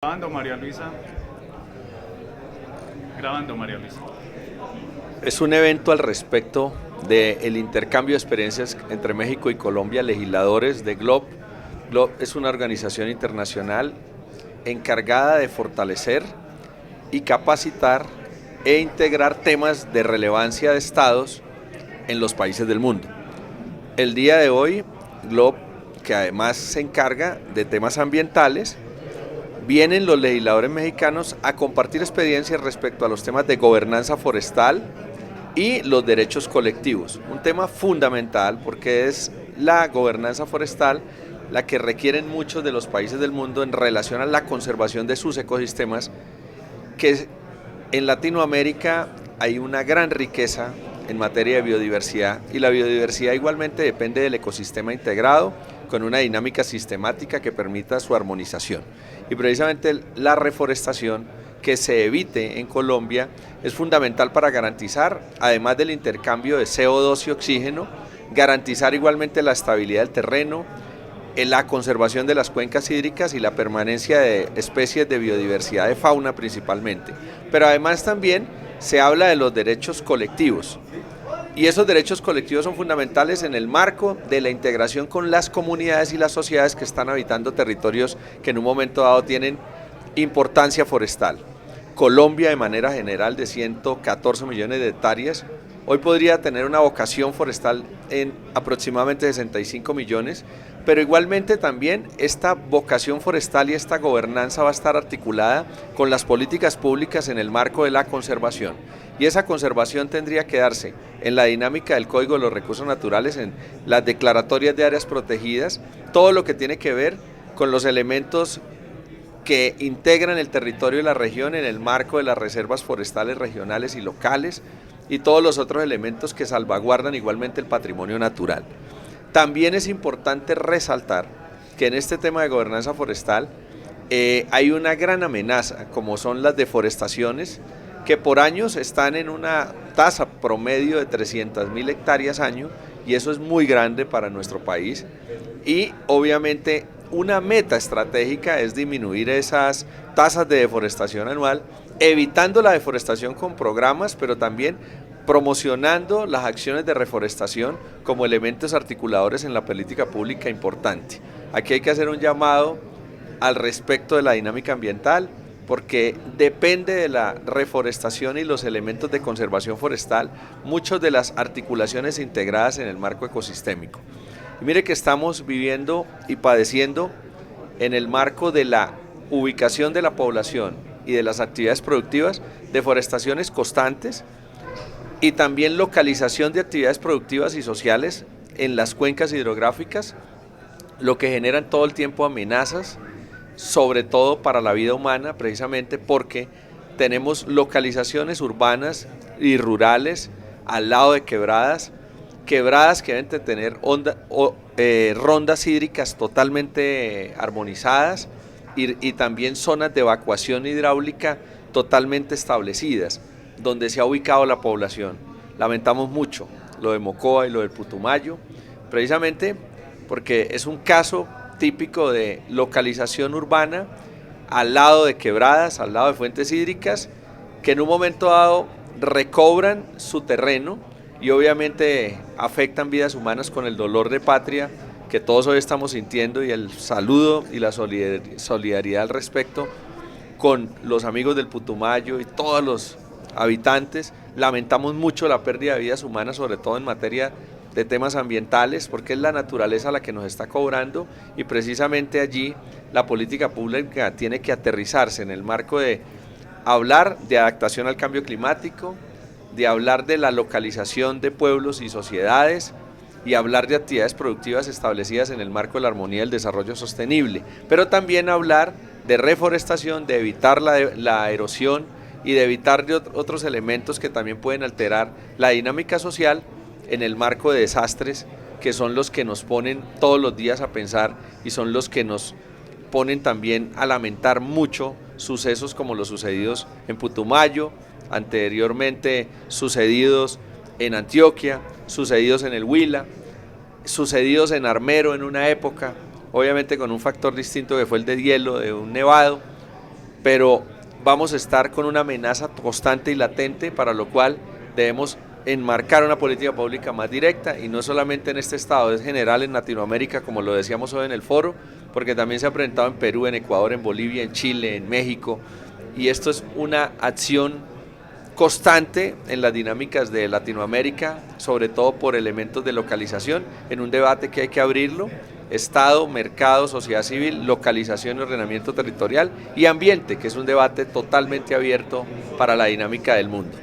Grabando, María Luisa. Grabando, María Luisa. Es un evento al respecto del intercambio de experiencias entre México y Colombia, legisladores de GLOB. GLOB es una organización internacional encargada de fortalecer y capacitar e integrar temas de relevancia de estados en los países del mundo. El día de hoy, GLOB, que además se encarga de temas ambientales, vienen los legisladores mexicanos a compartir experiencias respecto a los temas de gobernanza forestal y los derechos colectivos, un tema fundamental porque es la gobernanza forestal la que requieren muchos de los países del mundo en relación a la conservación de sus ecosistemas, que en Latinoamérica hay una gran riqueza en materia de biodiversidad y la biodiversidad igualmente depende del ecosistema integrado con una dinámica sistemática que permita su armonización. Y precisamente la reforestación que se evite en Colombia es fundamental para garantizar, además del intercambio de CO2 y oxígeno, garantizar igualmente la estabilidad del terreno, la conservación de las cuencas hídricas y la permanencia de especies de biodiversidad de fauna principalmente. Pero además también se habla de los derechos colectivos. Y esos derechos colectivos son fundamentales en el marco de la integración con las comunidades y las sociedades que están habitando territorios que en un momento dado tienen importancia forestal. Colombia, de manera general, de 114 millones de hectáreas, hoy podría tener una vocación forestal en aproximadamente 65 millones, pero igualmente también esta vocación forestal y esta gobernanza va a estar articulada con las políticas públicas en el marco de la conservación. Y esa conservación tendría que darse en la dinámica del Código de los Recursos Naturales, en las declaratorias de áreas protegidas, todo lo que tiene que ver con los elementos que integran el territorio de la región en el marco de las reservas forestales regionales y locales y todos los otros elementos que salvaguardan igualmente el patrimonio natural. También es importante resaltar que en este tema de gobernanza forestal hay una gran amenaza, como son las deforestaciones, que por años están en una tasa promedio de 300.000 hectáreas año, y eso es muy grande para nuestro país, y obviamente una meta estratégica es disminuir esas tasas de deforestación anual, evitando la deforestación con programas, pero también promocionando las acciones de reforestación como elementos articuladores en la política pública importante. Aquí hay que hacer un llamado al respecto de la dinámica ambiental, porque depende de la reforestación y los elementos de conservación forestal, muchas de las articulaciones integradas en el marco ecosistémico. Y mire que estamos viviendo y padeciendo en el marco de la ubicación de la población y de las actividades productivas, deforestaciones constantes y también localización de actividades productivas y sociales en las cuencas hidrográficas, lo que generan todo el tiempo amenazas, sobre todo para la vida humana, precisamente porque tenemos localizaciones urbanas y rurales al lado de quebradas que deben tener rondas hídricas totalmente armonizadas y también zonas de evacuación hidráulica totalmente establecidas, donde se ha ubicado la población. Lamentamos mucho lo de Mocoa y lo del Putumayo, precisamente porque es un caso típico de localización urbana al lado de quebradas, al lado de fuentes hídricas, que en un momento dado recobran su terreno y obviamente afectan vidas humanas con el dolor de patria que todos hoy estamos sintiendo, y el saludo y la solidaridad al respecto con los amigos del Putumayo y todos los habitantes. Lamentamos mucho la pérdida de vidas humanas, sobre todo en materia de temas ambientales, porque es la naturaleza la que nos está cobrando, y precisamente allí la política pública tiene que aterrizarse en el marco de hablar de adaptación al cambio climático, de hablar de la localización de pueblos y sociedades, y hablar de actividades productivas establecidas en el marco de la armonía del desarrollo sostenible, pero también hablar de reforestación, de evitar la erosión y de evitar otros elementos que también pueden alterar la dinámica social en el marco de desastres, que son los que nos ponen todos los días a pensar y son los que nos ponen también a lamentar mucho sucesos como los sucedidos en Putumayo, anteriormente sucedidos en Antioquia, sucedidos en el Huila, sucedidos en Armero en una época, obviamente con un factor distinto que fue el de hielo, de un nevado, pero vamos a estar con una amenaza constante y latente, para lo cual debemos enmarcar una política pública más directa, y no solamente en este estado, es general en Latinoamérica, como lo decíamos hoy en el foro, porque también se ha presentado en Perú, en Ecuador, en Bolivia, en Chile, en México, y esto es una acción constante en las dinámicas de Latinoamérica, sobre todo por elementos de localización, en un debate que hay que abrirlo: Estado, mercado, sociedad civil, localización y ordenamiento territorial, y ambiente, que es un debate totalmente abierto para la dinámica del mundo.